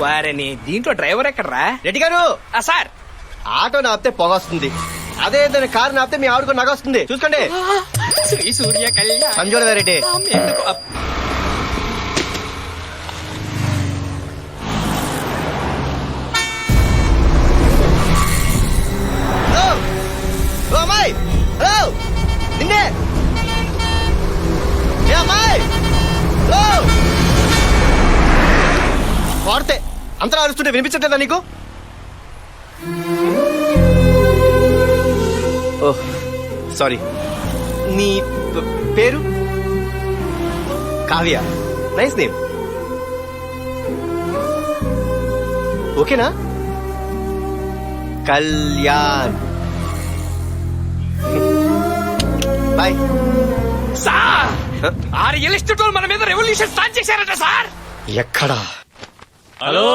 వారని దీంట్లో డ్రైవర్ ఎక్కడరా? రెడ్డి గారు సార్, ఆటో నాపితే పొగ వస్తుంది, అదే ఏదైనా కారు నాపితే మీ ఆవిడకు నగ వస్తుంది. చూసుకోండి. శ్రీ సూర్య కళ్యాణ్ సంజోడ రెడ్డి. అమ్మాయి, హలో, నిన్నే అమ్మాయి వాడితే అంతలా అరుస్తుంటే వినిపించట్లేదా నీకు? Oh sorry. నీ పేరు? కావ్య. Nice name. ఓకేనా? కళ్యాణ్. బాయ్. సార్, ఆ రియల్ ఎస్టేట్ వాళ్ళు మన మీద రెవల్యూషన్ స్టార్ట్ చేశారట సార్. ఎక్కడా? హలో,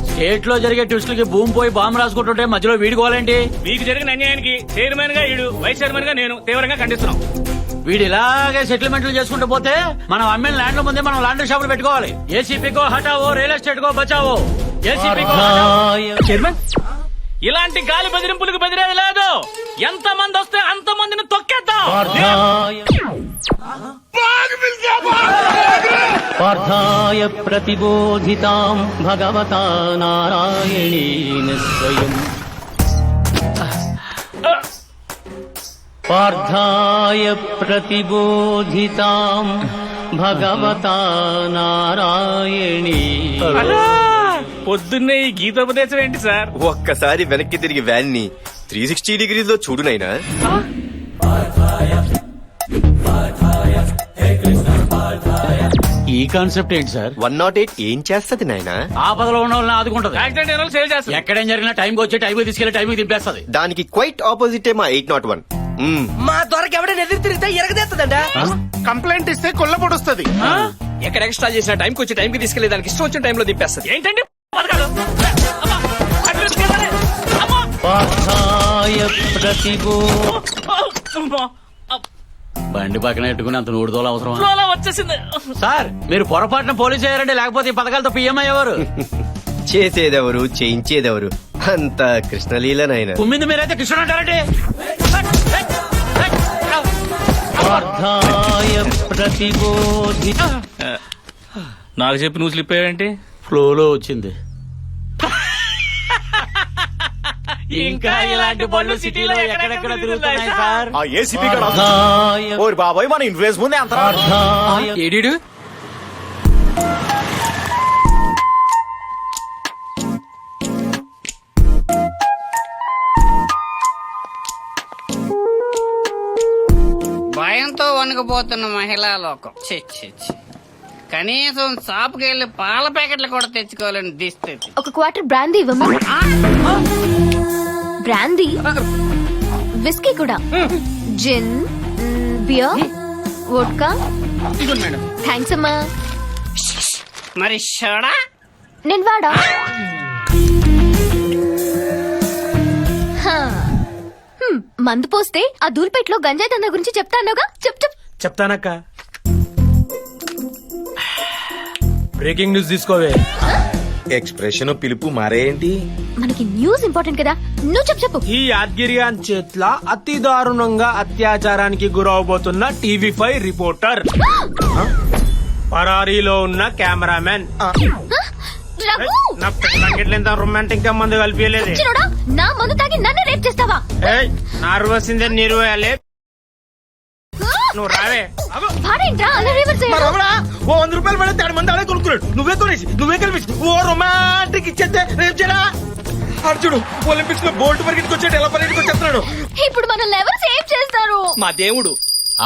స్టేట్ లో జరిగే ట్విస్టులకి భూమి పోయి బాంబు రాసుకుంటుంటే మధ్యలో వీడుకోవాలండి. మీకు జరిగిన అన్యాయానికి చైర్మన్ గా ఈడు, వైస్ చైర్మన్ గా నేను తీవ్రంగా ఖండిస్తున్నాం. వీడు ఇలాగే సెటిల్మెంట్లు చేసుకుంటూ పోతే మనం అమ్మిన ల్యాండ్ ముందే మనం లాండ్రీ షాపులు పెట్టుకోవాలి. ఏసీపీకో హటావో, రియల్ ఎస్టేట్ కో బచావో. ఏసీపీకో చైర్మన్, ఇలాంటి గాలి బెదిరింపులకు బెదిరేది లేదు. ఎంత మంది వస్తే అంత మందిని తొక్కేద్దాం. పార్థాయ ప్రతిబోధితాం భగవతా నారాయణేన స్వయం. పార్థాయ ప్రతిబోధితాం భగవతా నారాయణేన. పొద్దున్నే ఈ గీతోపదేశం ఏంటి సార్? ఒక్కసారి వెనక్కి తిరిగి వ్యాన్ ని 360 డిగ్రీస్ లో చూడు నైనా. ఈ కాన్సెప్ట్ ఏంటి సార్? 108 ఏం చేస్తది నాయనా? ఆపదలో ఉన్న వాళ్ళని ఆదుకుంటది. యాక్సిడెంట్ అయిన వాళ్ళు సేవ్ చేస్తారు. ఎక్కడేం జరిగినా టైంకి వచ్చి టైంకి తీసుకెళ్లి టైంకి దింపేస్తుంది. దానికి క్వైట్ ఆపోజిట్ మా 801. మా త్వరకి ఎవడైనా ఎదురు తిరిగితే ఎరగదేస్తుందంట. కంప్లైంట్ ఇస్తే కొల్లబొడుస్తుంది. ఎక్కడ ఎక్స్ట్రా చేసిన టైంకి వచ్చి టైంకి తీసుకెళ్లి దానికి ఇష్టం వచ్చిన టైంలో దింపేస్తుంది. ఏంటండి పథకాలు? పార్థాయ ప్రతిబో. బండి పక్కన పెట్టుకుని అంత నూడుదోలు అవసరం వచ్చేసింది సార్. మీరు పొరపాటున పోలీసు అయ్యారంటే లేకపోతే ఈ పథకాలతో పిఎం అయ్యేవారు. చేసేదెవరు, చేయించేదెవరు? అంత కృష్ణలీల నాయన. కుమ్మింది మీరైతే కృష్ణ అంటారంటే. పార్థాయ ప్రతిబోధి. నాకు చెప్పి నువ్వు స్లిప్ అయ్యావేంటి? ఫ్లోలో వచ్చింది. ఇంకా ఇలాంటి బళ్ళు సిటీలో ఎక్కడెక్కడ తిరుగుతున్నాయి సార్. ఆ ఏసీపీ పార్థాయ ఓరి బాబాయ్, మన ఇన్ఫ్లుయెన్స్ ముందే అంత పార్థాయ ఏడీడు భయంతో వణుకుపోతున్న మహిళా లోకం. కనీసం షాపుకి వెళ్లి పాల ప్యాకెట్లు కూడా తెచ్చుకోవాలని దిస్థితి. ఒక క్వార్టర్ బ్రాందీ ఇవ్వమా? బ్రాందీ, విస్కీ కూడా, జిన్, బియర్, వోడ్కా. థ్యాంక్స్ అమ్మా. మరి షోడా? నేను వాడా? మందు పోస్తే ఆ దూల్పేటలో గంజాయి దందా గురించి చెప్తానుగా. చెప్తానక్క. బ్రేకింగ్ న్యూస్ తీసుకోవే. ఎక్స్ప్రెషన్ పిలుపు మారేంటి? మనకి న్యూస్ ఇంపార్టెంట్ కదా, నువ్వు చెప్పు. ఈ యాద్గిరియాన్ చేట్ల అతి దారుణంగా అత్యాచారానికి గురవబోతున్న టీవీ5 రిపోర్టర్, పరారీలో ఉన్న కెమెరామెన్. నా పెళ్ళంగిట్లేంత రొమాంటిక్ గా మందు కలిపియలేదు. నా మందు తాగి నన్ను రేప్ చేస్తావా? నార్వస్ ఇందే నీరు వేయాలి. నువ్వు రావే. ఓ 100 రూపాయలు పడితే 3 మంది అడే కొనుక్కున్నాడు. నువ్వే కలిపి ఓ రొమాంటిక్ ఇచ్చేస్తే రేపు చేయరా? అర్జుడు ఒలింపిక్స్ లో బోల్ట్ పరిగెత్తుకు వచ్చాడు, ఎలా పరిగెత్తుకు వచ్చేస్తున్నాడు. ఇప్పుడు మనల్ని ఎవరు సేవ్ చేస్తారు? మా దేవుడు.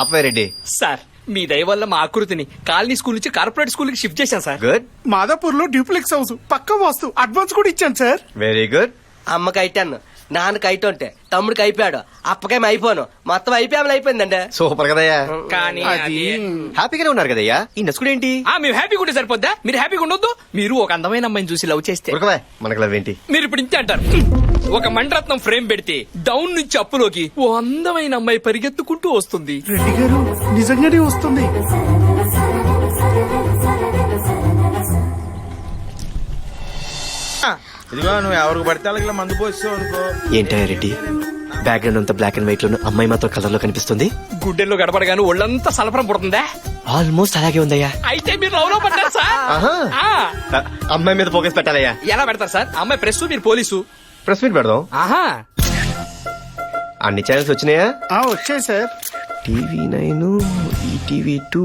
ఆపేరెడ్డి. సార్, మీ దయ వల్ల మా ఆకృతిని కాలనీ స్కూల్ నుంచి కార్పొరేట్ స్కూల్ కి షిఫ్ట్ చేశాను సార్. గుడ్. మాదాపూర్ లో డ్యూప్లెక్స్ హౌస్ పక్క వాస్తు అడ్వాన్స్ కూడా ఇచ్చాను సార్. Very good. అమ్మకి అయిటాను, నాన్నకి అయితుంటే తమ్ముడికి అయిపోయాడు, అప్పకేం అయిపోను, మొత్తం అయిపోయామని అయిపోయిందండి. సూపర్ కదయ్యా. కానీ హ్యాపీగానే ఉన్నారు కదయ్యా. ఈ నసుకుడేంటి? మేము హ్యాపీగా ఉంటే సరిపోద్దా? మీరు హ్యాపీగా ఉండొద్దు? మీరు ఒక అందమైన అమ్మాయిని చూసి లవ్ చేస్తే ఉరకవే, మనకు లవ్ ఏంటి? మీరు ఇప్పుడు ఇంతే అంటారు. ఒక మండరత్నం ఫ్రేమ్ పెడితే డౌన్ నుంచి అప్పులోకి ఓ అందమైన అమ్మాయి పరిగెత్తుకుంటూ వస్తుంది. రెడ్డి గారు నిజంగానే వస్తుంది. ఇదిగో నువ్వు ఎవరికి పడితే వాళ్ళకి మందు పోస్తావు అనుకో. ఏంటయ్య రెడ్డి బ్యాక్గ్రౌండ్ అంతా బ్లాక్ అండ్ వైట్ లో అమ్మాయి మాత్రం కలర్ లో కనిపిస్తుంది. గుడ్డెల్లో గడపడగాను ఒళ్ళంతా సలపరం పుడుతుందా? ఆల్మోస్ట్ అలాగే ఉందయ్యా. అయితే మీరు లవ్ లో పడ్డారు సార్. ఆహా. ఆ, అమ్మాయి మీద ఫోకస్ పెట్టాలయ్యా. ఎలా పెడతారు సార్? అమ్మాయి ప్రెస్, మీరు పోలీసు. ప్రెస్ మీట్ పెడదాం. ఆహా, అన్ని ఛానల్స్ వచ్చినాయా? వచ్చాయి సార్. TV9, ETV2,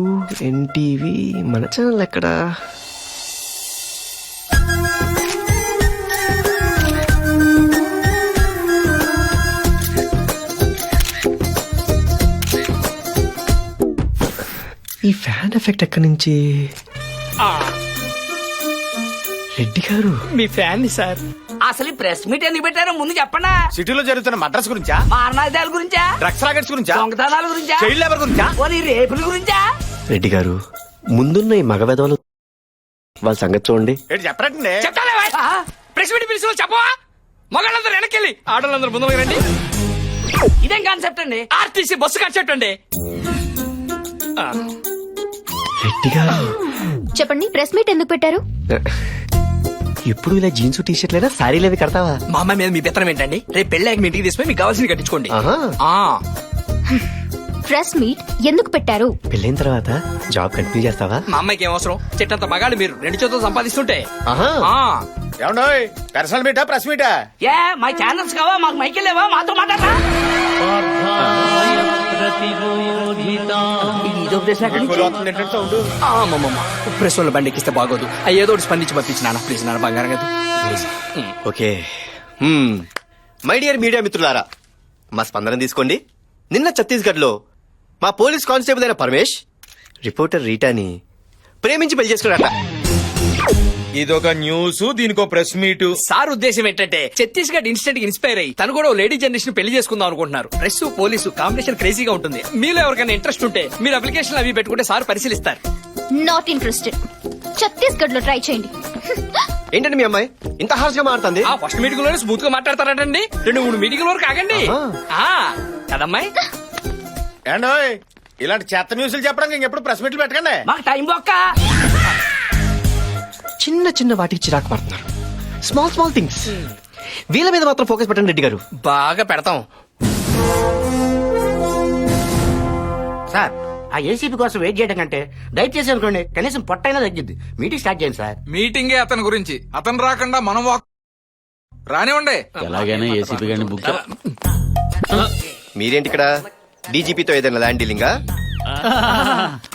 NTV. మన ఛానల్ ఎక్కడా? ఈ ఫ్యాన్ ఎఫెక్ట్ ఎక్కడి నుంచి? ఆ, రెడ్డి గారు మీ ఫ్యాన్ ని సార్. అసలు ఈ ప్రెస్ మీట్ ఎందుకు పెట్టారో ముందు చెప్పండా. సిటీలో జరుగుతున్న మడ్రస్ గురించా, మారణాదాల గురించా, డ్రగ్స్ రాకెట్స్ గురించా, దొంగతనాల గురించా, చైల్డ్ లేబర్ గురించా? పోనీ రేపుల గురించా? రెడ్డి గారు ముందున్న ఈ మగ వెధవలు వాళ్ళ సంగతి చూడండి. ఏంటి చెప్పరండి. చెప్తాలే బాయ్. ప్రెస్ మీట్ పిలిచి చెప్పవా? మగాళ్ళందరూ వెనకెళ్ళి ఆడవాళ్ళందరూ ముందుకు రండి. ఇదేం కాన్సెప్ట్ అండి? ఆర్టీసీ బస్సు కాన్సెప్ట్ అండి. ఆ, రెడ్డి గారు చెప్పండి, ప్రెస్ మీట్ ఎందుకు పెట్టారు? ఎప్పుడు ఇలా జీన్స్ టీ షర్ట్లైనా శారీలు అవి కడతావా? మా అమ్మాయి మీద మీ పెత్తనం ఏంటండి? రేపు పెళ్ళాక మీ ఇంటికి తీసుకుని మీకు కావాల్సింది కట్టించుకోండి. ఆహా. ఆ, ప్రెస్ మీట్ ఎందుకు పెట్టారు? పెళ్ళైన తర్వాత జాబ్ కంటిన్యూ చేస్తావా? మా అమ్మాయికి ఏం అవసరం? చెట్టంత మగాళ్ళు మీరు 2 చేతులు సంపాదిస్తుంటే. ఆహా. ఆ, ఏమండోయ్ పర్సనల్ మీటా ప్రెస్ మీటా? ఏ మా ఛానల్స్ కావా? మాకు మైకి లేవా? మాతో మాట్లాడరా? ఇదో ప్రశ్న ఎక్కడి నుంచి? అమ్మమ్మ ప్రెస్ వాళ్ళ బండి ఎక్కిస్తే బాగోదు. ఏదో ఒకటి స్పందించి పంపించి నాన్న ప్లీజ్, నాన్న బంగారం కదా. ఓకే. మై డియర్ మీడియా మిత్రులారా, మా స్పందన తీసుకోండి. నిన్న ఛత్తీస్గఢ్ లో మా పోలీస్ కానిస్టేబుల్ అయిన పరమేష్ రిపోర్టర్ రీటాని ప్రేమించి పెళ్లి చేసుకున్నాడట. ఇదొక న్యూస్, దీనికో ప్రెస్ మీట్. సార్ ఉద్దేశం ఏంటంటే ఛత్తీస్గఢ్ ఇన్స్టెంట్ కి ఇన్స్పైర్ అయ్యి తను కూడా లేడీ జనరేషన్ పెళ్లి చేసుకుందాం అనుకుంటున్నారు. ప్రెస్ పోలీసు కాంబినేషన్ క్రేజీగా ఉంటుంది. మీలో ఎవరికైనా ఇంట్రెస్ట్ ఉంటే మీరు అప్లికేషన్ అవి పెట్టుకుంటే సార్ పరిశీలిస్తారు. Not interested. ఛత్తీస్గఢ్ లో ట్రై చేయండి. ఏంటండి మీ అమ్మాయి ఇంత హార్ష్ గా మారుతుంది? ఆ ఫస్ట్ మీటింగ్ లోనే స్మూత్ గా మాట్లాడతారంటండి. 2-3 మీటింగ్ వరకు ఆగండి. ఆ, కదమ్మాయి? ఏండోయ్ ఇలాంటి చెత్త న్యూస్లు చెప్పడానికి ఇంకెప్పుడు ప్రెస్ మీట్లు పెట్టకండి. మాకు టైం బొక్క. చిన్న చిన్న వాటికి చిరాకు పడుతున్నారు. స్మాల్ స్మాల్ థింగ్స్ వీళ్ళ మీద మాత్రం ఫోకస్ పెట్టండి రెడ్డి గారు. బాగా పెడతాం. సార్ ఆ ఏసీపీ కోసం వెయిట్ చేయడం కంటే దయచేసి అనుకోండి కనీసం పొట్టైనా తగ్గిద్ది. మీటింగ్ స్టార్ట్ చేయండి సార్. మీటింగే అతని గురించి, అతను రాకుండా మనం రానివ్వండి. ఎలాగైనా ఏసీపీ గారిని బుక్ మీరేంటి ఇక్కడ? డీజీపీతో ఏదైనా ల్యాండ్ డీలింగా?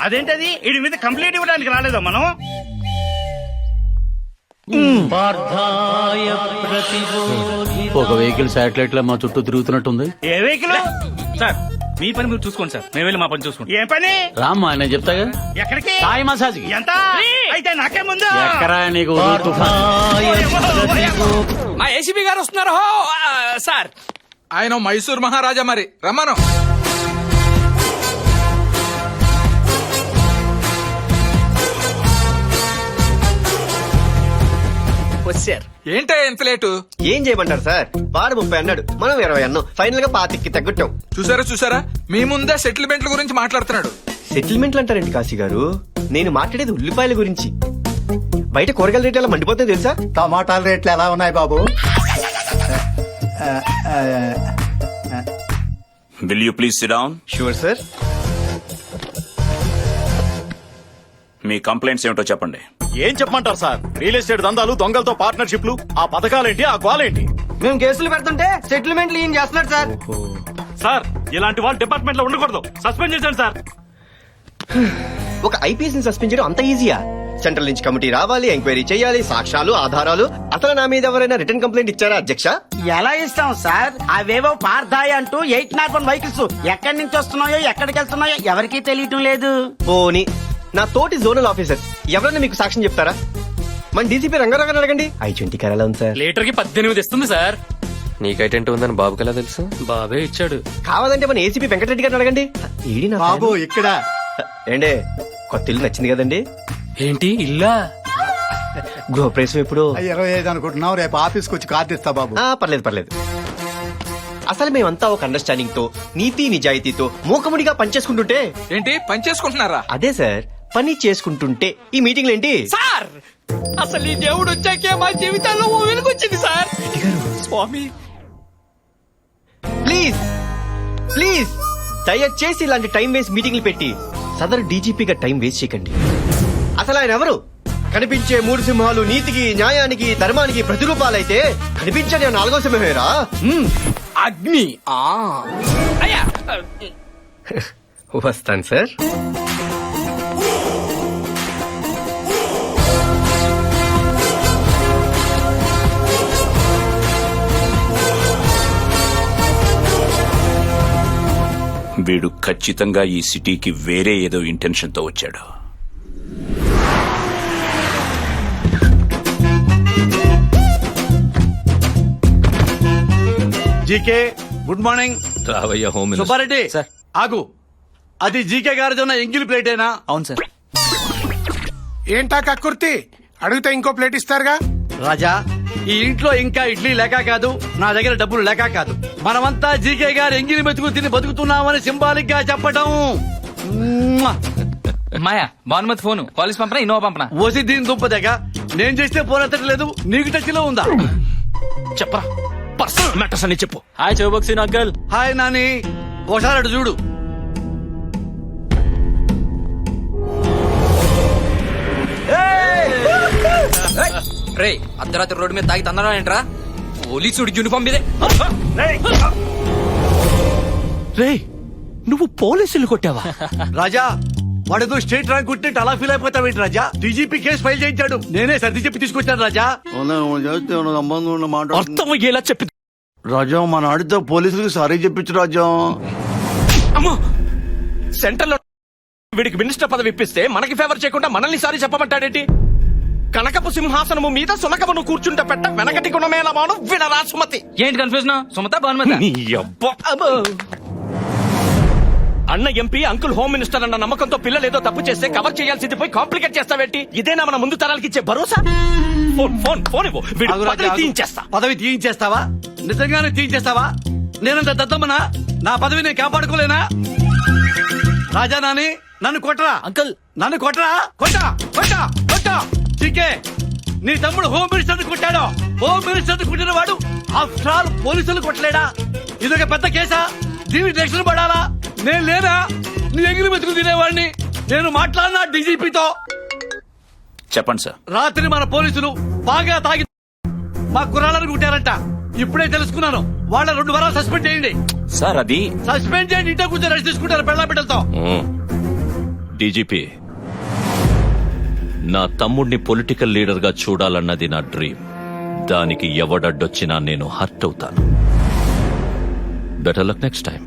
అదేంటది వీడి మీద కంప్లైంట్ ఇవ్వడానికి రాలేదా మనం? పార్థాయ ప్రతిబోధి ఒక వెహికల్ శాటిలైట్ లో మా చుట్టూ తిరుగుతున్నట్టుంది. ఏ వెహికల్? సార్ మీ పని మీరు చూసుకోండి సార్, మేము వెళ్ళి మా పని చూసుకుంటాం. ఏ పని? రామ్మా నేను చెప్తాగా. ఎక్కడికి? సాయి మసాజ్ కి. ఎంత? అయితే నాకే ముందు. ఎక్కరా నీకు తుఫాన్. మా ఏసీపీ గారు వస్తున్నారు. సార్ ఆయన మైసూర్ మహారాజా, మరి రమ్మను. వచ్చారు. ఏంటే ఎంత లేటు? ఏం చేయమంటారు సార్? వాడు 30 అన్నాడు, మనం 20 అన్నాం. ఫైనల్ గా 25కి తగ్గట్టాం. చూసారా మీ ముందే సెటిల్మెంట్ల గురించి మాట్లాడుతున్నాడు. సెటిల్మెంట్లు అంటారండి కాశీ గారు? నేను మాట్లాడేది ఉల్లిపాయల గురించి. బయట కూరగాయల రేట్లు ఎలా మండిపోతాయి తెలుసా? టమాటాల రేట్లు ఎలా ఉన్నాయి బాబు? Will you please sit down? Sure sir. Me complaints ఏమిటో చెప్పండి. ఏం చెప్పమంటారు సార్? రియల్ ఎస్టేట్ దందాలు, దొంగలతో పార్ట్నర్షిప్లు, ఆ పథకాలేంటి, ఆ గోలేంటి? మేము కేసులు పెడుతుంటే సెటిల్మెంట్లు ఏం చేస్తున్నాడు సార్? సార్ ఇలాంటి వాళ్ళు డిపార్ట్మెంట్ లో ఉండకూడదు, సస్పెండ్ చేశాను సార్. ఒక ఐపీఎస్ ని సస్పెండ్ చేయడం అంత ఈజీయా? సెంట్రల్ నుంచి కమిటీ రావాలి, ఎంక్వైరీ చేయాలి, సాక్ష్యాలు, ఆధారాలు. అసలు నా మీద ఎవరైనా రిటర్న్ కంప్లైంట్ ఇచ్చారా అధ్యక్ష? ఎలా ఇస్తాం సార్? అవేవో పార్థాయి అంటూ 801 వెహికల్స్ ఎక్కడి నుంచి వస్తున్నాయో ఎక్కడికి వెళ్తున్నాయో ఎవరికీ తెలియటం లేదు. పోనీ నా తోటి జోనల్ ఆఫీసర్ ఎవరైనా మీకు సాక్ష్యం చెప్తారా? మన డీసీపీ రంగారావు అడగండి. I-20 కార్ ఎలా ఉంది సార్? లీటర్ కి 18 ఇస్తుంది సార్. నీకైటెంట్ ఉందని బాబుకి ఎలా తెలుసు? బాబే ఇచ్చాడు. కావాలంటే మన ఏసీపీ వెంకటరెడ్డి గారిని అడగండి. ఈడి నా బాబు ఫ్యాను. ఇక్కడ ఏండే కొత్త ఇల్లు నచ్చింది కదండి? ఏంటి ఇల్లా? గృహప్రవేశం ఎప్పుడు? 25 అనుకుంటున్నావు, రేపు ఆఫీస్కి వచ్చి కార్డు ఇస్తా బాబు. పర్లేదు. అసలు మేమంతా ఒక అండర్స్టాండింగ్ తో, నీతి నిజాయితీతో మూకముడిగా పనిచేసుకుంటుంటే. ఏంటి పని చేసుకుంటున్నారా? అదే సార్, పని చేసుకుంటుంటే ఈ మీటింగ్లు ఏంటి? సార్ అసలు ఈ దేవుడు వచ్చాకే మా జీవితాల్లో ఓ వెలుగొచ్చింది సార్. స్వామి ప్లీజ్ ప్లీజ్ దయచేసి ఇలాంటి టైం వేస్ట్ మీటింగ్లు పెట్టి సదరు డీజీపీగా టైం వేస్ట్ చేయకండి. అసలు ఆయన ఎవరు? కనిపించే 3 సింహాలు నీతికి, న్యాయానికి, ధర్మానికి ప్రతిరూపాలైతే కనిపించని ఆ 4వ సింహమేరా? అగ్ని. అయ్యా వస్తాను సార్. వీడు ఖచ్చితంగా ఈ సిటీకి వేరే ఏదో ఇంటెన్షన్ తో వచ్చాడు. GK good morning. రావయ్య హోమ్ సుబ్బారెడ్డి సార్. ఆగు. అది జీకే గారిది ఉన్న ఎంగిల్ ప్లేటేనా? అవును సార్. ఏంటా కక్కుర్తి? అడిగితే ఇంకో ప్లేట్ ఇస్తారుగా. రాజా, ఈ ఇంట్లో ఇంకా ఇడ్లీ లేక కాదు, నా దగ్గర డబ్బులు లేక కాదు, మనమంతా జీకే గారు ఎంగిలి మెతుకు తిని బతుకుతున్నామని సింబాలిక్ గా చెప్పటం. మాయా భానుమతి ఫోన్ కాలేజ్ పంపనా ఇన్నోవా పంపనా? ఓసి దీని దుంపదగ. నేను చేస్తే ఫోన్ ఎత్తట్లేదు, నీకు టచ్ లో ఉందా? చెప్పరా పర్సనల్ మ్యాటర్స్ అని చెప్పు. Hi Choubaksi uncle. Hi Nani, ఓసారి అటు చూడు. రే అర్ధరాత్రి రోడ్డు మీద తాగి తన్నారా ఏంట్రా? పోలీసుడి యూనిఫామ్ మీదే. రే నువ్వు పోలీసులు కొట్టావా? రాజా, వాడేదో స్టేట్ ర్యాంక్ ఉంటే అలా ఫీల్ అయిపోతావేంటి రాజా? డీజీపీ కేసు ఫైల్ చేయించాడు, నేనే సర్ది చెప్పి తీసుకొచ్చాను రాజా. అర్థం అయ్యేలా చెప్పి. రాజా, మన ఆడితో పోలీసులకు సారీ చెప్పించు రాజా. అమ్మో సెంటర్ లో వీడికి మినిస్టర్ పదవి ఇప్పిస్తే మనకి ఫేవర్ చేయకుండా మనల్ని సారి చెప్పమంటాడేంటి? కనకపు సింహాసనము మీద సునకమును కూర్చుంటే పెట్ట వెనకటి గుణమేల మాను వినరా సుమతి. ఏంటి కన్ఫ్యూజన్? సుమత భానుమతి. అన్న ఎంపీ, అంకుల్ హోమ్ మినిస్టర్ అన్న నమ్మకంతో పిల్లలు ఏదో తప్పు చేస్తే కవర్ చేయాల్సింది పోయి కాంప్లికేట్ చేస్తావేంటి? ఇదేనా మన ముందు తరాలకి ఇచ్చే భరోసా? ఫోన్ ఫోన్ ఫోన్ ఇవ్వు. వీడి ఆగు రాజా, పదవి ఆగు. తీయించేస్తా. పదవి తీయించేస్తావా? నిజంగానే తీయించేస్తావా? నేనంత దద్దమ్మనా? నా పదవి నేను కాపాడుకోలేనా? రాజా నాని, నన్ను కొట్టరా అంకుల్. నన్ను కొట్టరా. కొట్టా కొట్టా కొట్టా. చీకే, నీ తమ్ముడు హోమ్ మినిస్టర్ కొట్టాడు. హోమ్ మినిస్టర్ కొట్టిన వాడు ఆఫ్టర్ ఆల్ పోలీసులు కొట్టలేడా? ఇదొక పెద్ద కేసా? దీనికి రక్షణ పడాలా? నేను లేనా? నీ ఎగిరి మెతుకు తినేవాడిని. నేను మాట్లాడినా డీజీపీతో. చెప్పండి సార్. రాత్రి మన పోలీసులు బాగా తాగి మా కుర్రాళ్ళని కుట్టారంట. ఇప్పుడే తెలుసుకున్నాను. వాళ్ళ 2 వారాలు సస్పెండ్ చేయండి. సార్ అది సస్పెండ్ చేయండి. ఇంట్లో కూర్చొని రెస్ట్ తీసుకుంటారు పెళ్ళ బిడ్డలతో. డీజీపీ, నా తమ్ముడిని పొలిటికల్ లీడర్ గా చూడాలన్నది నా డ్రీమ్. దానికి ఎవడడ్డొచ్చినా నేను హర్ట్ అవుతాను. Better luck next time.